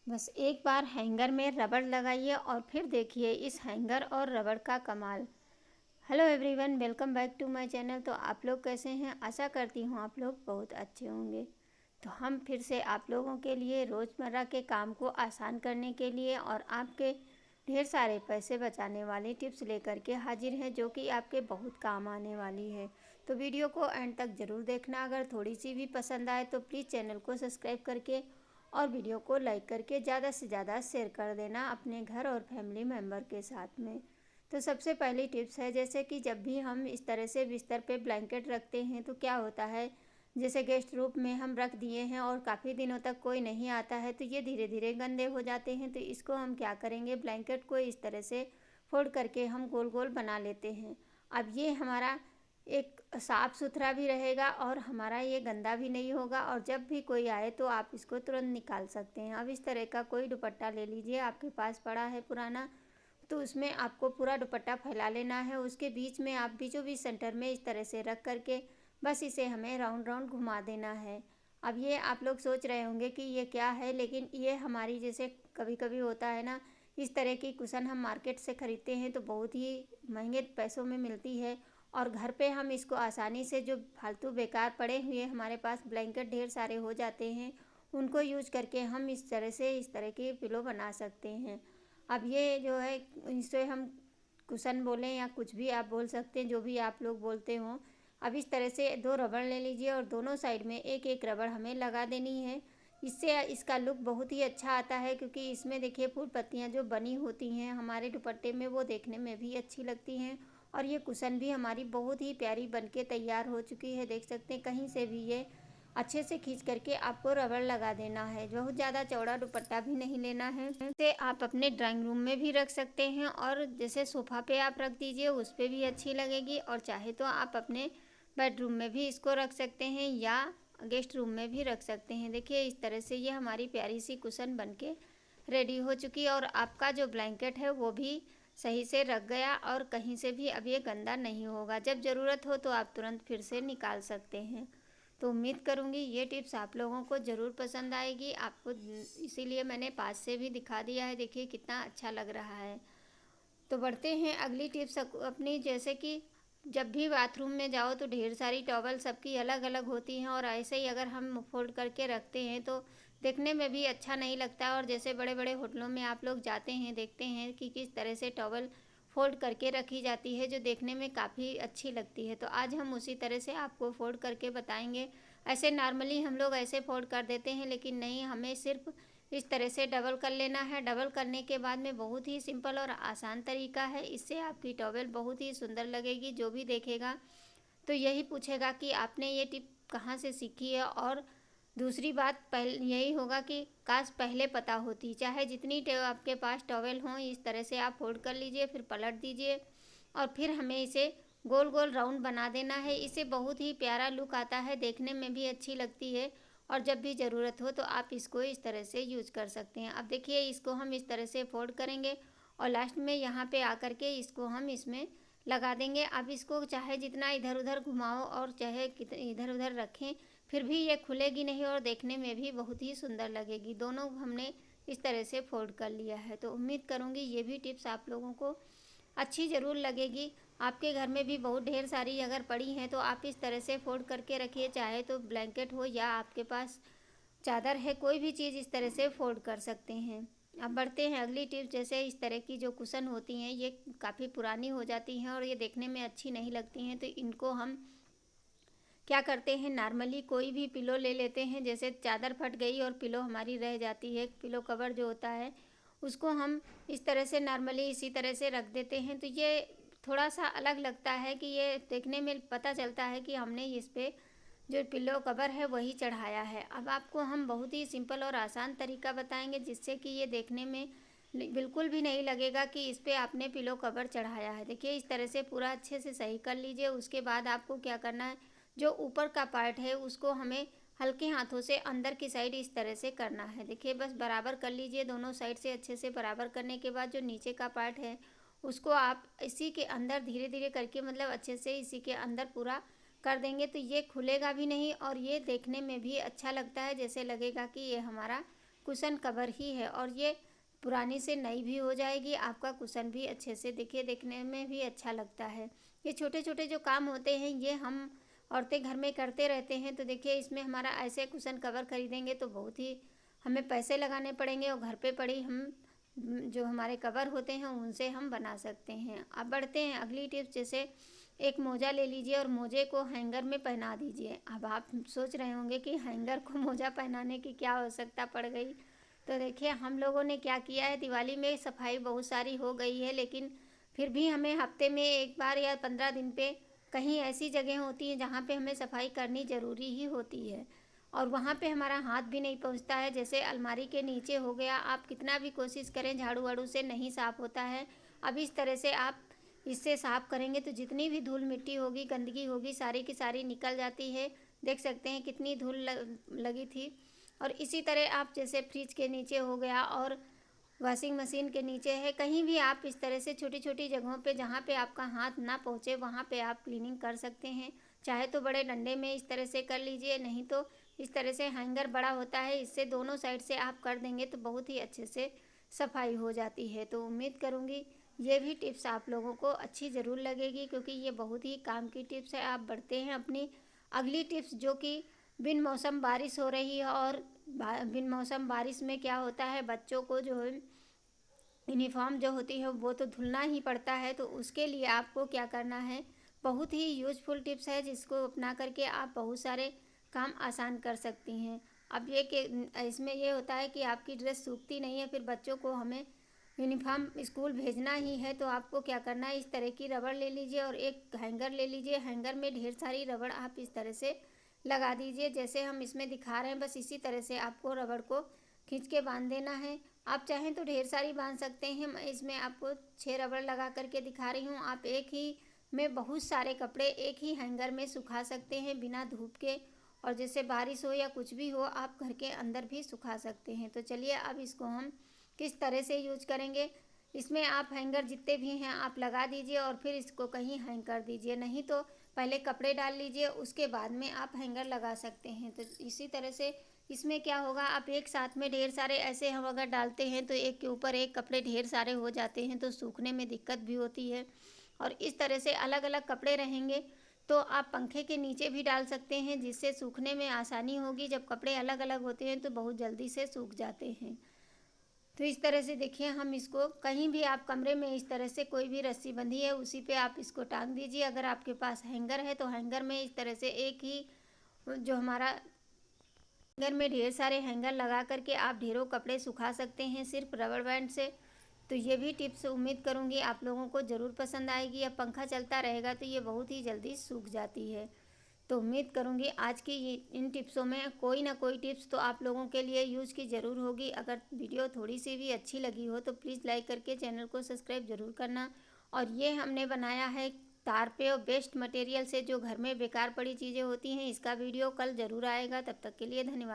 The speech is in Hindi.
बस एक बार हैंगर में रबड़ लगाइए और फिर देखिए इस हैंगर और रबड़ का कमाल। Hello everyone, welcome back to my channel. तो आप लोग कैसे हैं? आशा करती हूँ आप लोग बहुत अच्छे होंगे। तो हम फिर से आप लोगों के लिए रोज़मर्रा के काम को आसान करने के लिए और आपके ढेर सारे पैसे बचाने वाली टिप्स लेकर के हाजिर हैं, जो कि आपके बहुत काम आने वाली है। तो वीडियो को एंड तक ज़रूर देखना। अगर थोड़ी सी भी पसंद आए तो प्लीज़ चैनल को सब्सक्राइब करके और वीडियो को लाइक करके ज़्यादा से ज़्यादा शेयर कर देना अपने घर और फैमिली मेम्बर के साथ में। तो सबसे पहली टिप्स है, जैसे कि जब भी हम इस तरह से बिस्तर पे ब्लैंकेट रखते हैं तो क्या होता है, जैसे गेस्ट रूम में हम रख दिए हैं और काफ़ी दिनों तक कोई नहीं आता है तो ये धीरे धीरे गंदे हो जाते हैं। तो इसको हम क्या करेंगे, ब्लैंकेट को इस तरह से फोल्ड करके हम गोल गोल बना लेते हैं। अब ये हमारा एक साफ़ सुथरा भी रहेगा और हमारा ये गंदा भी नहीं होगा, और जब भी कोई आए तो आप इसको तुरंत निकाल सकते हैं। अब इस तरह का कोई दुपट्टा ले लीजिए, आपके पास पड़ा है पुराना, तो उसमें आपको पूरा दुपट्टा फैला लेना है। उसके बीच में आप बीचों बीच सेंटर में इस तरह से रख करके बस इसे हमें राउंड राउंड घुमा देना है। अब ये आप लोग सोच रहे होंगे कि ये क्या है, लेकिन ये हमारी, जैसे कभी कभी होता है ना, इस तरह की कुशन हम मार्केट से ख़रीदते हैं तो बहुत ही महंगे पैसों में मिलती है, और घर पे हम इसको आसानी से, जो फालतू बेकार पड़े हुए हमारे पास ब्लैंकेट ढेर सारे हो जाते हैं, उनको यूज करके हम इस तरह से इस तरह के पिलो बना सकते हैं। अब ये जो है, इसे हम कुशन बोलें या कुछ भी आप बोल सकते हैं, जो भी आप लोग बोलते हो। अब इस तरह से दो रबड़ ले लीजिए और दोनों साइड में एक एक रबड़ हमें लगा देनी है। इससे इसका लुक बहुत ही अच्छा आता है, क्योंकि इसमें देखिए फूल पत्तियाँ जो बनी होती हैं हमारे दुपट्टे में, वो देखने में भी अच्छी लगती हैं। और ये कुशन भी हमारी बहुत ही प्यारी बनके तैयार हो चुकी है, देख सकते हैं। कहीं से भी ये अच्छे से खींच करके आपको रबड़ लगा देना है। बहुत ज़्यादा चौड़ा दुपट्टा भी नहीं लेना है। इसे आप अपने ड्राइंग रूम में भी रख सकते हैं, और जैसे सोफ़ा पे आप रख दीजिए उस पर भी अच्छी लगेगी, और चाहे तो आप अपने बेडरूम में भी इसको रख सकते हैं या गेस्ट रूम में भी रख सकते हैं। देखिए इस तरह से ये हमारी प्यारी सी कुशन बनके रेडी हो चुकी है, और आपका जो ब्लैंकेट है वो भी सही से रख गया और कहीं से भी अब ये गंदा नहीं होगा। जब ज़रूरत हो तो आप तुरंत फिर से निकाल सकते हैं। तो उम्मीद करूँगी ये टिप्स आप लोगों को ज़रूर पसंद आएगी आपको, इसीलिए मैंने पास से भी दिखा दिया है। देखिए कितना अच्छा लग रहा है। तो बढ़ते हैं अगली टिप्स अपनी, जैसे कि जब भी बाथरूम में जाओ तो ढेर सारी टॉवल सबकी अलग अलग होती हैं, और ऐसे ही अगर हम फोल्ड करके रखते हैं तो देखने में भी अच्छा नहीं लगता। और जैसे बड़े बड़े होटलों में आप लोग जाते हैं, देखते हैं कि किस तरह से टॉवल फोल्ड करके रखी जाती है, जो देखने में काफ़ी अच्छी लगती है। तो आज हम उसी तरह से आपको फोल्ड करके बताएंगे। ऐसे नॉर्मली हम लोग ऐसे फोल्ड कर देते हैं, लेकिन नहीं, हमें सिर्फ इस तरह से डबल कर लेना है। डबल करने के बाद में बहुत ही सिंपल और आसान तरीका है, इससे आपकी टॉवेल बहुत ही सुंदर लगेगी। जो भी देखेगा तो यही पूछेगा कि आपने ये टिप कहाँ से सीखी है। और दूसरी बात पहले यही होगा कि काश पहले पता होती। चाहे जितनी आपके पास टॉवेल हों, इस तरह से आप फोल्ड कर लीजिए, फिर पलट दीजिए, और फिर हमें इसे गोल गोल राउंड बना देना है। इससे बहुत ही प्यारा लुक आता है, देखने में भी अच्छी लगती है, और जब भी ज़रूरत हो तो आप इसको इस तरह से यूज कर सकते हैं। अब देखिए इसको हम इस तरह से फोल्ड करेंगे और लास्ट में यहाँ पे आकर के इसको हम इसमें लगा देंगे। अब इसको चाहे जितना इधर उधर घुमाओ और चाहे कितने इधर उधर रखें, फिर भी ये खुलेगी नहीं और देखने में भी बहुत ही सुंदर लगेगी। दोनों हमने इस तरह से फोल्ड कर लिया है। तो उम्मीद करूँगी ये भी टिप्स आप लोगों को अच्छी ज़रूर लगेगी। आपके घर में भी बहुत ढेर सारी अगर पड़ी हैं तो आप इस तरह से फोल्ड करके रखिए, चाहे तो ब्लैंकेट हो या आपके पास चादर है, कोई भी चीज़ इस तरह से फोल्ड कर सकते हैं। अब बढ़ते हैं अगली टिप्स। जैसे इस तरह की जो कुशन होती हैं ये काफ़ी पुरानी हो जाती हैं और ये देखने में अच्छी नहीं लगती हैं, तो इनको हम क्या करते हैं, नॉर्मली कोई भी पिलो ले लेते हैं। जैसे चादर फट गई और पिलो हमारी रह जाती है, पिलो कवर जो होता है उसको हम इस तरह से नॉर्मली इसी तरह से रख देते हैं। तो ये थोड़ा सा अलग लगता है कि ये देखने में पता चलता है कि हमने इस पे जो पिलो कवर है वही चढ़ाया है। अब आपको हम बहुत ही सिंपल और आसान तरीका बताएंगे, जिससे कि ये देखने में बिल्कुल भी नहीं लगेगा कि इस पे आपने पिलो कवर चढ़ाया है। देखिए इस तरह से पूरा अच्छे से सही कर लीजिए। उसके बाद आपको क्या करना है, जो ऊपर का पार्ट है उसको हमें हल्के हाथों से अंदर की साइड इस तरह से करना है। देखिए बस बराबर कर लीजिए दोनों साइड से अच्छे से। बराबर करने के बाद जो नीचे का पार्ट है उसको आप इसी के अंदर धीरे धीरे करके, मतलब अच्छे से इसी के अंदर पूरा कर देंगे, तो ये खुलेगा भी नहीं और ये देखने में भी अच्छा लगता है। जैसे लगेगा कि ये हमारा कुशन कवर ही है और ये पुरानी से नई भी हो जाएगी। आपका कुशन भी अच्छे से देखने में भी अच्छा लगता है। ये छोटे छोटे जो काम होते हैं ये हम औरतें घर में करते रहते हैं। तो देखिए इसमें हमारा ऐसे कुशन कवर खरीदेंगे तो बहुत ही हमें पैसे लगाने पड़ेंगे और घर पे पड़ी हम जो हमारे कवर होते हैं उनसे हम बना सकते हैं। अब बढ़ते हैं अगली टिप्स। जैसे एक मोजा ले लीजिए और मोजे को हैंगर में पहना दीजिए। अब आप सोच रहे होंगे कि हैंगर को मोजा पहनाने की क्या आवश्यकता पड़ गई। तो देखिए हम लोगों ने क्या किया है, दिवाली में सफाई बहुत सारी हो गई है, लेकिन फिर भी हमें हफ्ते में एक बार या 15 दिन पे कहीं ऐसी जगह होती है जहाँ पे हमें सफाई करनी ज़रूरी ही होती है और वहाँ पे हमारा हाथ भी नहीं पहुँचता है। जैसे अलमारी के नीचे हो गया, आप कितना भी कोशिश करें झाड़ू वाड़ू से नहीं साफ़ होता है। अब इस तरह से आप इससे साफ़ करेंगे तो जितनी भी धूल मिट्टी होगी, गंदगी होगी, सारी की सारी निकल जाती है। देख सकते हैं कितनी धूल लगी थी। और इसी तरह आप जैसे फ्रिज के नीचे हो गया और वॉशिंग मशीन के नीचे है, कहीं भी आप इस तरह से छोटी छोटी जगहों पे जहाँ पे आपका हाथ ना पहुँचे वहाँ पे आप क्लीनिंग कर सकते हैं। चाहे तो बड़े डंडे में इस तरह से कर लीजिए, नहीं तो इस तरह से हैंगर बड़ा होता है, इससे दोनों साइड से आप कर देंगे तो बहुत ही अच्छे से सफाई हो जाती है। तो उम्मीद करूँगी ये भी टिप्स आप लोगों को अच्छी ज़रूर लगेगी, क्योंकि ये बहुत ही काम की टिप्स है। आप बढ़ते हैं अपनी अगली टिप्स, जो कि बिन मौसम बारिश हो रही है और बिन मौसम बारिश में क्या होता है, बच्चों को जो है यूनिफॉर्म जो होती है वो तो धुलना ही पड़ता है। तो उसके लिए आपको क्या करना है, बहुत ही यूजफुल टिप्स है जिसको अपना करके आप बहुत सारे काम आसान कर सकती हैं। अब ये कि इसमें ये होता है कि आपकी ड्रेस सूखती नहीं है, फिर बच्चों को हमें यूनिफॉर्म स्कूल भेजना ही है, तो आपको क्या करना है, इस तरह की रबड़ ले लीजिए और एक हैंगर ले लीजिए। हैंगर में ढेर सारी रबड़ आप इस तरह से लगा दीजिए जैसे हम इसमें दिखा रहे हैं। बस इसी तरह से आपको रबड़ को खींच के बांध देना है। आप चाहें तो ढेर सारी बांध सकते हैं। मैं इसमें आपको 6 रबड़ लगा करके दिखा रही हूँ। आप एक ही में बहुत सारे कपड़े एक ही हैंगर में सुखा सकते हैं बिना धूप के, और जैसे बारिश हो या कुछ भी हो आप घर के अंदर भी सुखा सकते हैं। तो चलिए अब इसको हम किस तरह से यूज करेंगे। इसमें आप हैंगर जितने भी हैं आप लगा दीजिए और फिर इसको कहीं हैंग कर दीजिए, नहीं तो पहले कपड़े डाल लीजिए उसके बाद में आप हैंगर लगा सकते हैं। तो इसी तरह से इसमें क्या होगा, आप एक साथ में ढेर सारे ऐसे हम अगर डालते हैं तो एक के ऊपर एक कपड़े ढेर सारे हो जाते हैं, तो सूखने में दिक्कत भी होती है। और इस तरह से अलग अलग कपड़े रहेंगे तो आप पंखे के नीचे भी डाल सकते हैं, जिससे सूखने में आसानी होगी। जब कपड़े अलग अलग होते हैं तो बहुत जल्दी से सूख जाते हैं। तो इस तरह से देखिए हम इसको कहीं भी आप कमरे में इस तरह से कोई भी रस्सी बंधी है उसी पे आप इसको टांग दीजिए। अगर आपके पास हैंगर है तो हैंगर में इस तरह से एक ही जो हमारा हैंगर में ढेर सारे हैंगर लगा करके आप ढेरों कपड़े सुखा सकते हैं सिर्फ रबड़ बैंड से। तो ये भी टिप्स उम्मीद करूँगी आप लोगों को ज़रूर पसंद आएगी। अब पंखा चलता रहेगा तो ये बहुत ही जल्दी सूख जाती है। तो उम्मीद करूँगी आज की इन टिप्सों में कोई ना कोई टिप्स तो आप लोगों के लिए यूज़ की ज़रूर होगी। अगर वीडियो थोड़ी सी भी अच्छी लगी हो तो प्लीज़ लाइक करके चैनल को सब्सक्राइब ज़रूर करना। और ये हमने बनाया है तार पे और वेस्ट मटेरियल से, जो घर में बेकार पड़ी चीज़ें होती हैं, इसका वीडियो कल ज़रूर आएगा। तब तक के लिए धन्यवाद।